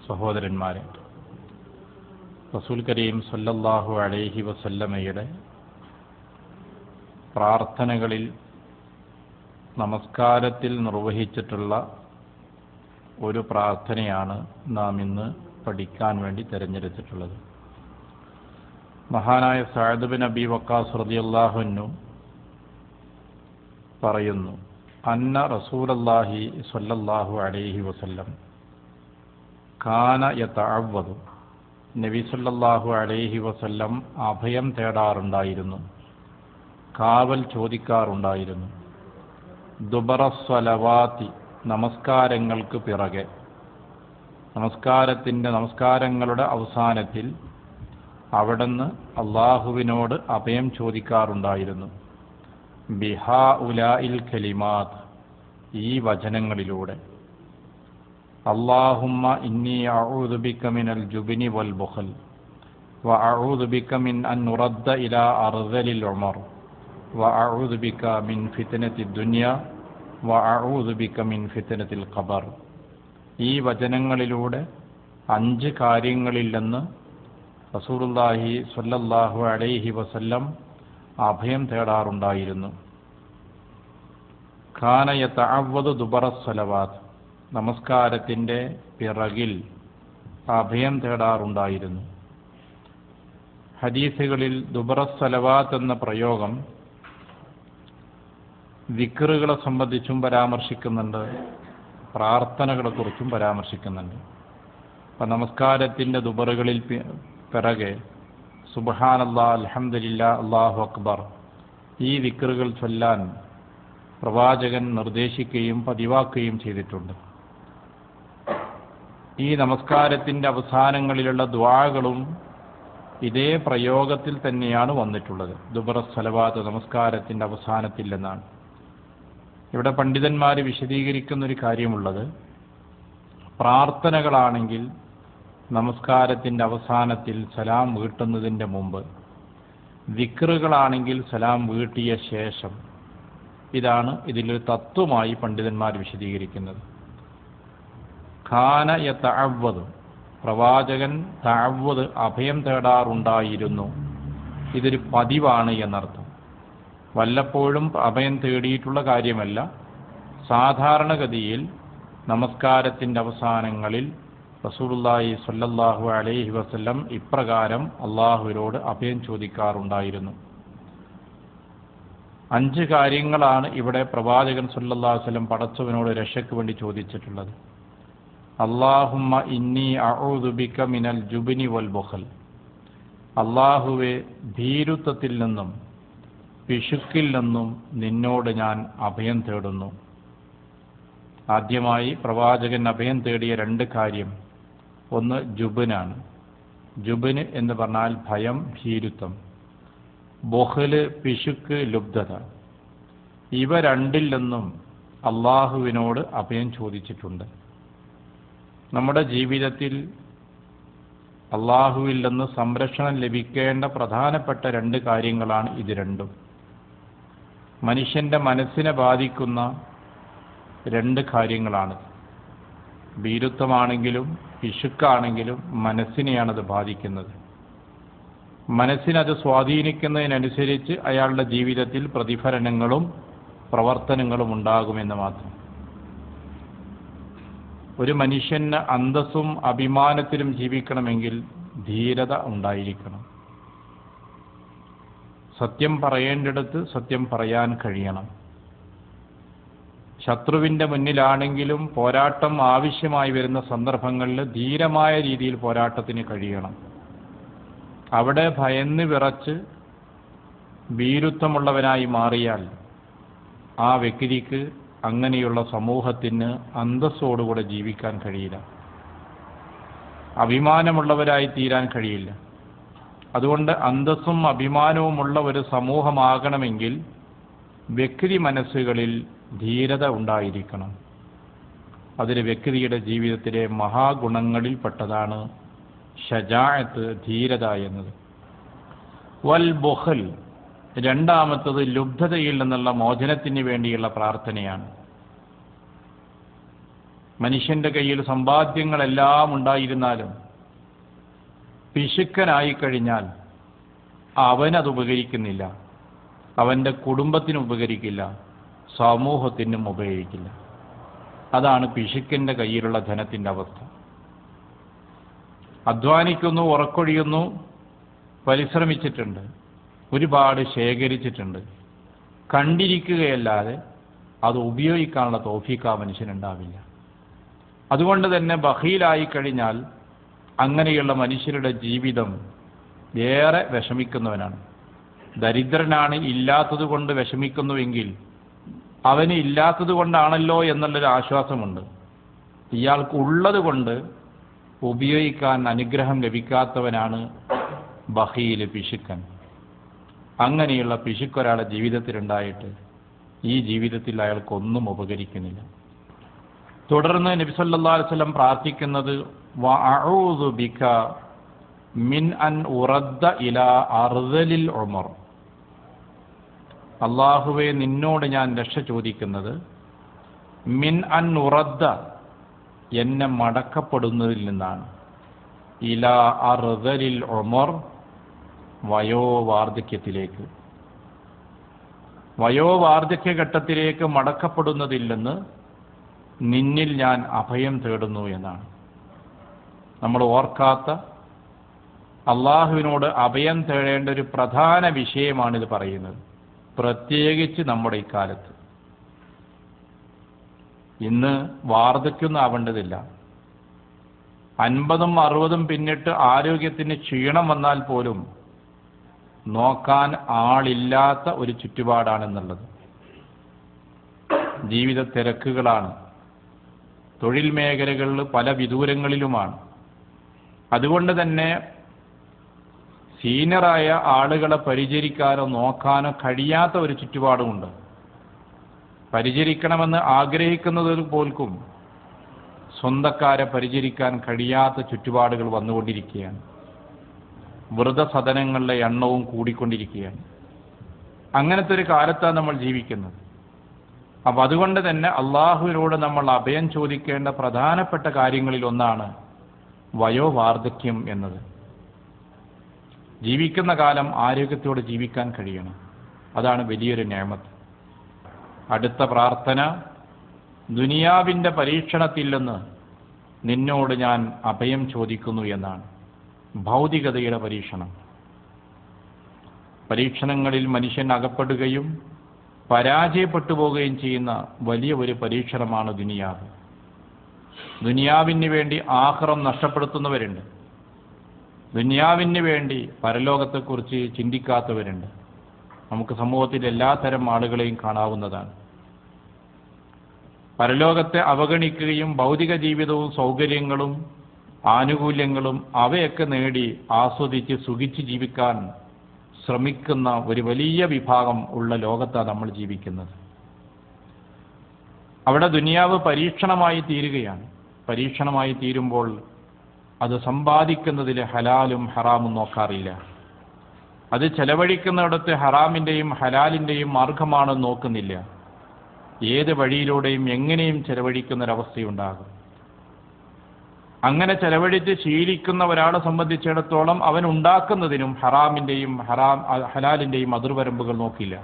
സഹോദരന്മാരെ, റസൂൽ കരീം സല്ലല്ലാഹു അലൈഹി വസല്ലമയുടെ പ്രാർത്ഥനകളിൽ നമസ്കാരത്തിൽ നിർവഹിച്ചിട്ടുള്ള ഒരു പ്രാർത്ഥനയാണ് നാം ഇന്ന് പഠിക്കാൻ വേണ്ടി തിരഞ്ഞെടുത്തിട്ടുള്ളത്. മഹാനായ സഅദ് ബിൻ അബി വഖാസ് റളിയല്ലാഹു അൻഹു പറയുന്നു, അന്ന റസൂലല്ലാഹി സ്വല്ലല്ലാഹു അലൈഹി വസല്ലം കാന യതഅവ്വദു, നബി സല്ലല്ലാഹു അലൈഹി വസല്ലം അഭയം തേടാറുണ്ടായിരുന്നു, കാവൽ ചോദിക്കാറുണ്ടായിരുന്നു. ദുബറസ്വലവാത്തി, നമസ്കാരങ്ങൾക്ക് പിറകെ, നമസ്കാരങ്ങളുടെ അവസാനത്തിൽ അവിടുന്ന് അള്ളാഹുവിനോട് അഭയം ചോദിക്കാറുണ്ടായിരുന്നു. ബിഹാ ഉലാഇൽ കലിമാത്ത്, ഈ വചനങ്ങളിലൂടെ. അല്ലാഹുമ്മ ഇന്നി അഊദു ബിക മിനൽ ജുബ്നി വൽ ബുഖൽ വ അഊദു ബിക മിൻ അൻ നുറദ്ദ ഇലാ അർദലിൽ ഉമർ വ അഊദു ബിക മിൻ ഫിത്നത്തിദ് ദുനിയ വ അഊദു ബിക മിൻ ഫിത്നത്തിൽ ഖബർ. ഈ വചനങ്ങളിലൂടെ 5 കാര്യങ്ങളിൽ നിന്ന് റസൂലുള്ളാഹി സ്വല്ലല്ലാഹു അലൈഹി വസല്ലം അഭയം തേടാറുണ്ടായിരുന്നു. കാന യതഅവ്വദു ദുബറസ്സലവാത്ത്, നമസ്കാരത്തിൻ്റെ പിറകിൽ അഭയം തേടാറുണ്ടായിരുന്നു. ഹദീസുകളിൽ ദുബറസ്സലവാത്ത് എന്ന പ്രയോഗം ദിക്റുകളെ സംബന്ധിച്ചും പരാമർശിക്കുന്നുണ്ട്, പ്രാർത്ഥനകളെക്കുറിച്ചും പരാമർശിക്കുന്നുണ്ട്. അപ്പം നമസ്കാരത്തിൻ്റെ ദുബറുകളിൽ പിറകെ സുബ്ഹാനല്ലാഹ്, അൽഹംദുലില്ലാഹ്, അല്ലാഹു അക്ബർ ഈ ദിക്റുകൾ ചൊല്ലാൻ പ്രവാചകൻ നിർദ്ദേശിക്കുകയും പതിവാക്കുകയും ചെയ്തിട്ടുണ്ട്. ഈ നമസ്കാരത്തിൻ്റെ അവസാനങ്ങളിലുള്ള ദുആകളും ഇതേ പ്രയോഗത്തിൽ തന്നെയാണ് വന്നിട്ടുള്ളത്. ദുബറസ്സലവാത്ത് നമസ്കാരത്തിൻ്റെ അവസാനത്തിൽ എന്നാണ്. ഇവിടെ പണ്ഡിതന്മാർ വിശദീകരിക്കുന്നൊരു കാര്യമുള്ളത്, പ്രാർത്ഥനകളാണെങ്കിൽ നമസ്കാരത്തിൻ്റെ അവസാനത്തിൽ സലാം വീട്ടുന്നതിൻ്റെ മുമ്പ്, ദിക്റുകളാണെങ്കിൽ സലാം വീട്ടിയ ശേഷം. ഇതാണ് ഇതിലൊരു തത്വമായി പണ്ഡിതന്മാർ വിശദീകരിക്കുന്നത്. ഖാന യതഅവ്വദു, പ്രവാചകൻ തഅവ്വുദ് അഭയം തേടാറുണ്ടായിരുന്നു. ഇതൊരു പതിവാണ് എന്നർത്ഥം. വല്ലപ്പോഴും അഭയം തേടിയിട്ടുള്ള കാര്യമല്ല. സാധാരണഗതിയിൽ നമസ്കാരത്തിൻ്റെ അവസാനങ്ങളിൽ റസൂലുള്ളാഹി സ്വല്ലല്ലാഹു അലൈഹി വസല്ലം ഇപ്രകാരം അള്ളാഹുവിനോട് അഭയം ചോദിക്കാറുണ്ടായിരുന്നു. 5 കാര്യങ്ങളാണ് ഇവിടെ പ്രവാചകൻ സ്വല്ലല്ലാഹു അലൈഹി വസല്ലം പടച്ചവനോട് രക്ഷയ്ക്ക് വേണ്ടി ചോദിച്ചിട്ടുള്ളത്. അല്ലാഹുമ്മ ഇന്നി അഊദു ബിക മിനൽ ജുബ്നി വൽ ബുഖൽ, അല്ലാഹുവേ ഭീരുത്വത്തിൽ നിന്നും പിശുക്കിൽ നിന്നും നിന്നോട് ഞാൻ അഭയം തേടുന്നു. ആദ്യമായി പ്രവാചകൻ അഭയം തേടിയ 2 കാര്യം, ഒന്ന് ജുബ്നാണ്. ജുബ്ന് എന്ന് പറഞ്ഞാൽ ഭയം, ഭീരുത്വം. ബുഖല്, പിശുക്ക്, ലുബ്ധത. ഇവ 2ൽ നിന്നും അള്ളാഹുവിനോട് അഭയം ചോദിച്ചിട്ടുണ്ട്. നമ്മുടെ ജീവിതത്തിൽ അള്ളാഹുവിൽ നിന്ന് സംരക്ഷണം ലഭിക്കേണ്ട പ്രധാനപ്പെട്ട 2 കാര്യങ്ങളാണ് ഇത് രണ്ടും. മനുഷ്യൻ്റെ മനസ്സിനെ ബാധിക്കുന്ന 2 കാര്യങ്ങളാണ്. ഭീരുത്വമാണെങ്കിലും പിശുക്കാണെങ്കിലും മനസ്സിനെയാണത് ബാധിക്കുന്നത്. മനസ്സിനത് സ്വാധീനിക്കുന്നതിനനുസരിച്ച് അയാളുടെ ജീവിതത്തിൽ പ്രതിഫലനങ്ങളും പ്രവർത്തനങ്ങളും ഉണ്ടാകുമെന്ന് മാത്രം. ഒരു മനുഷ്യന് അന്തസ്സും അഭിമാനത്തിലും ജീവിക്കണമെങ്കിൽ ധീരത ഉണ്ടായിരിക്കണം. സത്യം പറയേണ്ടിടത്ത് സത്യം പറയാൻ കഴിയണം. ശത്രുവിൻ്റെ മുന്നിലാണെങ്കിലും പോരാട്ടം ആവശ്യമായി വരുന്ന സന്ദർഭങ്ങളിൽ ധീരമായ രീതിയിൽ പോരാട്ടത്തിന് കഴിയണം. അവിടെ ഭയന്ന് വിറച്ച് ഭീരുത്വമുള്ളവനായി മാറിയാൽ ആ വ്യക്തിക്ക് അങ്ങനെയുള്ള സമൂഹത്തിന് അന്തസ്സോടുകൂടെ ജീവിക്കാൻ കഴിയില്ല, അഭിമാനമുള്ളവരായി തീരാൻ കഴിയില്ല. അതുകൊണ്ട് അന്തസ്സും അഭിമാനവുമുള്ള ഒരു സമൂഹമാകണമെങ്കിൽ വ്യക്തി മനസ്സുകളിൽ ധീരത ഉണ്ടായിരിക്കണം. അതൊരു വ്യക്തിയുടെ ജീവിതത്തിലെ മഹാഗുണങ്ങളിൽപ്പെട്ടതാണ് ഷജാഅത്ത്, ധീരത എന്നത്. വൽ ബുഖൽ, രണ്ടാമത്തത് ലുബ്ധതയിൽ നിന്നുള്ള മോചനത്തിന് വേണ്ടിയുള്ള പ്രാർത്ഥനയാണ്. മനുഷ്യന്റെ കയ്യിൽ സമ്പാദ്യങ്ങളെല്ലാം ഉണ്ടായിരുന്നാലും പിശുക്കനായി കഴിഞ്ഞാൽ അവനത് ഉപകരിക്കുന്നില്ല, അവൻ്റെ കുടുംബത്തിന് ഉപകരിക്കില്ല, സമൂഹത്തിനും ഉപകരിക്കില്ല. അതാണ് പിശുക്കൻ്റെ കയ്യിലുള്ള ധനത്തിൻ്റെ അവസ്ഥ. അധ്വാനിക്കുന്നു, ഉറക്കൊഴിയുന്നു, പരിശ്രമിച്ചിട്ടുണ്ട്, ഒരുപാട് ശേഖരിച്ചിട്ടുണ്ട്, കണ്ടിരിക്കുകയല്ലാതെ അത് ഉപയോഗിക്കാനുള്ള തൗഫീഖ് ആ മനുഷ്യനുണ്ടാവില്ല. അതുകൊണ്ട് തന്നെ ബഖീലായി കഴിഞ്ഞാൽ അങ്ങനെയുള്ള മനുഷ്യരുടെ ജീവിതം ഏറെ വിഷമിക്കുന്നവനാണ്. ദരിദ്രനാണ്, ഇല്ലാത്തത് കൊണ്ട് വിഷമിക്കുന്നുവെങ്കിൽ അവന് ഇല്ലാത്തത് കൊണ്ടാണല്ലോ എന്നുള്ളൊരു ആശ്വാസമുണ്ട്. ഇയാൾക്ക് ഉള്ളത് കൊണ്ട് ഉപയോഗിക്കാൻ അനുഗ്രഹം ലഭിക്കാത്തവനാണ് ബഖീൽ, പിശുക്കൻ. അങ്ങനെയുള്ള പിശുക്കൊരാളുടെ ജീവിതത്തിലുണ്ടായിട്ട് ഈ ജീവിതത്തിൽ അയാൾക്കൊന്നും ഉപകരിക്കുന്നില്ല. തുടർന്ന് നബി സല്ലല്ലാഹു അലൈഹി വസല്ലം പ്രാർത്ഥിക്കുന്നത് വഅഊദു ബിക മിൻ അൻ ഉറദ്ദ ഇലാ അർദലിൽ ഉമർ. അല്ലാഹുവേ, നിന്നോട് ഞാൻ രക്ഷ ചോദിക്കുന്നത് മിൻ അൻ ഉറദ്ദ, എന്നെ മടക്കപ്പെടുന്നതിൽ നിന്നാണ്, ഇലാ അർദലിൽ ഉമർ, വയോവാർദ്ധക്യത്തിലേക്ക്, വയോവാർദ്ധക്യഘട്ടത്തിലേക്ക് മടക്കപ്പെടുന്നതിൽ നിന്ന് നിന്നിൽ ഞാൻ അഭയം തേടുന്നു എന്നാണ്. നമ്മൾ ഓർക്കാത്ത, അള്ളാഹുവിനോട് അഭയം തേടേണ്ട ഒരു പ്രധാന വിഷയമാണിത് പറയുന്നത്, പ്രത്യേകിച്ച് നമ്മുടെ ഇക്കാലത്ത്. ഇന്ന് വാർദ്ധക്യമൊന്നും ആവേണ്ടതില്ല. 50ഉം 60ഉം പിന്നിട്ട് ആരോഗ്യത്തിന് ക്ഷീണം വന്നാൽ പോലും നോക്കാൻ ആളില്ലാത്ത ഒരു ചുറ്റുപാടാണെന്നുള്ളത്. ജീവിത തിരക്കുകളാണ്, തൊഴിൽ മേഖലകളിൽ പല വിദൂരങ്ങളിലുമാണ്. അതുകൊണ്ട് തന്നെ സീനിയറായ ആളുകളെ പരിചരിക്കാനോ നോക്കാനോ കഴിയാത്ത ഒരു ചുറ്റുപാടുമുണ്ട്. പരിചരിക്കണമെന്ന് ആഗ്രഹിക്കുന്നത് പോൽക്കും സ്വന്തക്കാരെ പരിചരിക്കാൻ കഴിയാത്ത ചുറ്റുപാടുകൾ വന്നുകൊണ്ടിരിക്കുകയാണ്. വൃദ്ധസദനങ്ങളുടെ എണ്ണവും കൂടിക്കൊണ്ടിരിക്കുകയാണ്. അങ്ങനത്തെ ഒരു കാലത്താണ് നമ്മൾ ജീവിക്കുന്നത്. അപ്പം അതുകൊണ്ട് തന്നെ അള്ളാഹുവിനോട് നമ്മൾ അഭയം ചോദിക്കേണ്ട പ്രധാനപ്പെട്ട കാര്യങ്ങളിൽ ഒന്നാണ് വയോവാർദ്ധക്യം എന്നത്. ജീവിക്കുന്ന കാലം ആരോഗ്യത്തോടെ ജീവിക്കാൻ കഴിയണം. അതാണ് വലിയൊരു നിഅമത്ത്. അടുത്ത പ്രാർത്ഥന, ദുനിയാവിൻ്റെ പരീക്ഷണത്തിൽ നിന്ന് നിന്നോട് ഞാൻ അഭയം ചോദിക്കുന്നു എന്നാണ്. ഭൗതികതയുടെ പരീക്ഷണം, പരീക്ഷണങ്ങളിൽ മനുഷ്യൻ അകപ്പെടുകയും പരാജയപ്പെട്ടു പോവുകയും ചെയ്യുന്ന വലിയ ഒരു പരീക്ഷണമാണ് ദുനിയാവ്. ദുനിയാവിന് വേണ്ടി ആഖിറം നഷ്ടപ്പെടുത്തുന്നവരുണ്ട്, ദുനിയാവിന് വേണ്ടി പരലോകത്തെക്കുറിച്ച് ചിന്തിക്കാത്തവരുണ്ട്. നമുക്ക് സമൂഹത്തിൽ എല്ലാത്തരം ആളുകളെയും കാണാവുന്നതാണ്. പരലോകത്തെ അവഗണിക്കുകയും ഭൗതിക ജീവിതവും സൗകര്യങ്ങളും ആനുകൂല്യങ്ങളും അവയൊക്കെ നേടി ആസ്വദിച്ച് സുഖിച്ച് ജീവിക്കാൻ ശ്രമിക്കുന്ന ഒരു വലിയ വിഭാഗം ഉള്ള ലോകത്താണ് നമ്മൾ ജീവിക്കുന്നത്. അവിടെ ദുനിയാവ് പരീക്ഷണമായി തീരുകയാണ്. പരീക്ഷണമായി തീരുമ്പോൾ അത് സമ്പാദിക്കുന്നതിൽ ഹലാലും ഹറാമും നോക്കാറില്ല. അത് ചെലവഴിക്കുന്നിടത്ത് ഹറാമിൻ്റെയും ഹലാലിൻ്റെയും മാർഗമാണെന്ന് നോക്കുന്നില്ല. ഏത് വഴിയിലൂടെയും എങ്ങനെയും ചെലവഴിക്കുന്നൊരവസ്ഥയുണ്ടാകും. അങ്ങനെ ചെലവഴിച്ച് ശീലിക്കുന്ന ഒരാളെ സംബന്ധിച്ചിടത്തോളം അവൻ ഉണ്ടാക്കുന്നതിനും ഹറാമിൻ്റെയും ഹലാലിൻ്റെയും അതിർവരമ്പുകൾ നോക്കില്ല.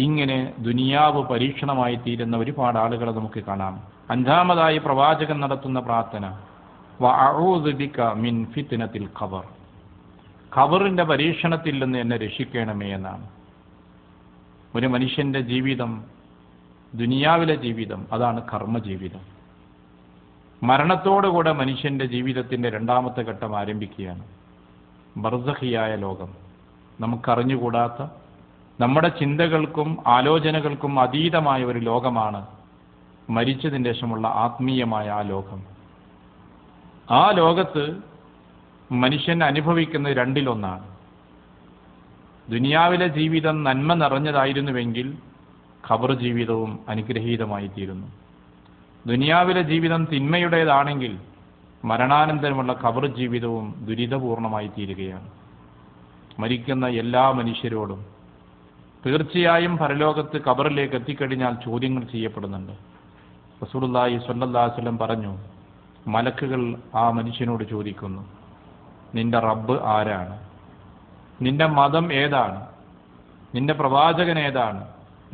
ഇങ്ങനെ ദുനിയാവ് പരീക്ഷണമായി തീരുന്ന ഒരുപാട് ആളുകളെ നമുക്ക് കാണാം. 5ാമതായി പ്രവാചകൻ നടത്തുന്ന പ്രാർത്ഥന വഅഊദു ബിക മിൻ ഫിത്നത്തിൽ ഖബർ. ഖബറിൻ്റെ പരീക്ഷണത്തിൽ നിന്ന് എന്നെ രക്ഷിക്കണമേ എന്നാണ്. ഒരു മനുഷ്യൻ്റെ ജീവിതം, ദുനിയാവിലെ ജീവിതം, അതാണ് കർമ്മജീവിതം. മരണത്തോടുകൂടെ മനുഷ്യൻ്റെ ജീവിതത്തിൻ്റെ 2ാമത്തെ ഘട്ടം ആരംഭിക്കുകയാണ്. ബർസഖിയായ ലോകം, നമുക്കറിഞ്ഞുകൂടാത്ത, നമ്മുടെ ചിന്തകൾക്കും ആലോചനകൾക്കും അതീതമായ ഒരു ലോകമാണ് മരിച്ചതിന് ശേഷമുള്ള ആത്മീയമായ ആ ലോകം. ആ ലോകത്ത് മനുഷ്യൻ അനുഭവിക്കുന്ന 2-1. ദുനിയാവിലെ ജീവിതം നന്മ നിറഞ്ഞതായിരുന്നുവെങ്കിൽ ഖബർ ജീവിതവും അനുഗ്രഹീതമായി തീരുന്നു. ദുനിയാവിലെ ജീവിതം തിന്മയുടേതാണെങ്കിൽ മരണാനന്തരമുള്ള ഖബർ ജീവിതവും ദുരിതപൂർണമായി തീരുകയാണ്. മരിക്കുന്ന എല്ലാ മനുഷ്യരോടും തീർച്ചയായും പരലോകത്ത് ഖബറിലേക്ക് എത്തിക്കഴിഞ്ഞാൽ ചോദ്യങ്ങൾ ചെയ്യപ്പെടുന്നുണ്ട്. റസൂലുള്ളാഹി സ്വല്ലല്ലാഹു അലൈഹി വസല്ലം പറഞ്ഞു, മലക്കുകൾ ആ മനുഷ്യനോട് ചോദിക്കുന്നു, നിന്റെ റബ്ബ് ആരാണ്? നിന്റെ മതം ഏതാണ്? നിന്റെ പ്രവാചകൻ ഏതാണ്?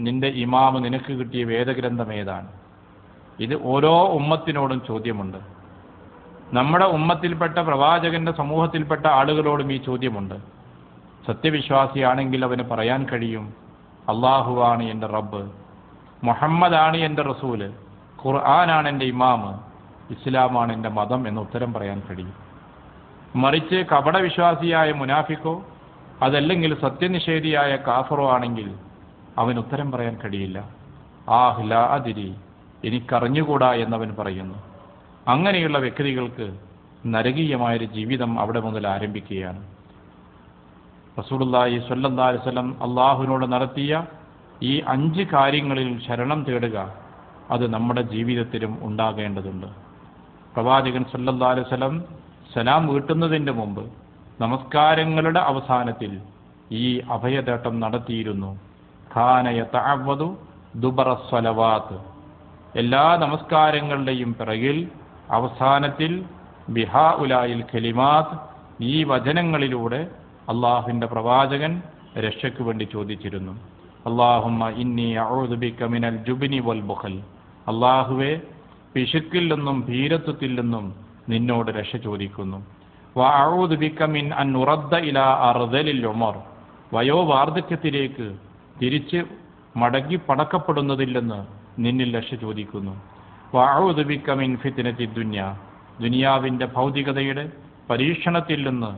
നിന്റെ ഇമാമ് നിനക്ക് കിട്ടിയ വേദഗ്രന്ഥം ഏതാണ്? ഇത് ഓരോ ഉമ്മത്തിനോടും ചോദ്യമുണ്ട്. നമ്മുടെ ഉമ്മത്തിൽപ്പെട്ട പ്രവാചകന്റെ സമൂഹത്തിൽപ്പെട്ട ആളുകളോടും ഈ ചോദ്യമുണ്ട്. സത്യവിശ്വാസിയാണെങ്കിൽ അവന് പറയാൻ കഴിയും, അള്ളാഹുവാണ് എൻ്റെ റബ്ബ്, മുഹമ്മദാണ് എൻ്റെ റസൂല്, ഖുർആനാണ് എൻ്റെ ഇമാമ്, ഇസ്ലാമാണ് എൻ്റെ മതം എന്ന് ഉത്തരം പറയാൻ കഴിയും. മറിച്ച് കപടവിശ്വാസിയായ മുനാഫിക്കോ അതല്ലെങ്കിൽ സത്യനിഷേധിയായ കാഫറോ ആണെങ്കിൽ അവൻ ഉത്തരം പറയാൻ കഴിയില്ല. ആഹ് ലാ അദ്രി, എനിക്കറിഞ്ഞുകൂടാ എന്നവൻ പറയുന്നു. അങ്ങനെയുള്ള വ്യക്തികൾക്ക് നരകീയമായൊരു ജീവിതം അവിടെ മുതൽ ആരംഭിക്കുകയാണ്. റസൂലുള്ളാഹി സ്വല്ലല്ലാഹു അലൈഹി വസല്ലം അള്ളാഹുവിനോട് നടത്തിയ ഈ 5 കാര്യങ്ങളിൽ ശരണം തേടുക, അത് നമ്മുടെ ജീവിതത്തിലും ഉണ്ടാകേണ്ടതുണ്ട്. പ്രവാചകൻ സ്വല്ലല്ലാഹു അലൈഹി വസല്ലം സലാം വീട്ടുന്നതിൻ്റെ മുമ്പ് നമസ്കാരങ്ങളുടെ അവസാനത്തിൽ ഈ അഭയതേട്ടം നടത്തിയിരുന്നു. ഖാന യതഅവ്വദു ദുബറ സ്വലവാത്ത്, എല്ലാ നമസ്കാരങ്ങളുടെയും പിറകിൽ അവസാനത്തിൽ ബിഹാ ഉലായിൽ കലിമാത്ത്, ഈ വചനങ്ങളിലൂടെ അള്ളാഹുവിൻ്റെ പ്രവാചകൻ രക്ഷയ്ക്ക് വേണ്ടി ചോദിച്ചിരുന്നു. അല്ലാഹുമ്മ ഇന്നി അഊദു ബിക മിനൽ ജുബ്നി വൽ ബുഖൽ, അള്ളാഹുവേ പിശുക്കിൽ നിന്നും ഭീരത്വത്തിൽ നിന്നും നിന്നോട് രക്ഷ ചോദിക്കുന്നു. വഅഊദു ബിക മിൻ അൻ നുറദ്ദ ഇലാ അർദലിൽ ഉമർ, വയോവാർദ്ധക്യത്തിലേക്ക് തിരിച്ച് മടങ്ങി പടക്കപ്പെടുന്നതിൽ നിന്ന് നിന്നിൽ രക്ഷ ചോദിക്കുന്നു. വഅഊദു ബിക മിൻ ഫിത്നത്തി ദുനിയ, ദുനിയാവിൻ്റെ ഭൗതികതയുടെ പരീക്ഷണത്തിൽ നിന്ന്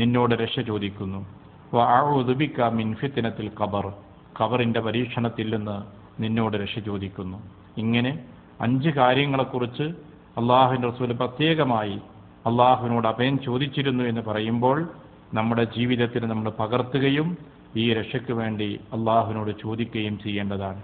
നിന്നോട് രക്ഷ ചോദിക്കുന്നു. വഅഊദു ബിക മിൻ ഫിത്നത്തിൽ ഖബർ, ഖബറിൻ്റെ പരീക്ഷണത്തിൽ നിന്ന് നിന്നോട് രക്ഷ ചോദിക്കുന്നു. ഇങ്ങനെ 5 കാര്യങ്ങളെക്കുറിച്ച് അള്ളാഹുവിൻ്റെ റസൂൽ പ്രത്യേകമായി അള്ളാഹുവിനോട് അഭയം ചോദിച്ചിരുന്നു എന്ന് പറയുമ്പോൾ നമ്മുടെ ജീവിതത്തിൽ നമ്മൾ പകർത്തുകയും ഈ രക്ഷയ്ക്ക് വേണ്ടി അള്ളാഹുവിനോട് ചോദിക്കുകയും ചെയ്യേണ്ടതാണ്.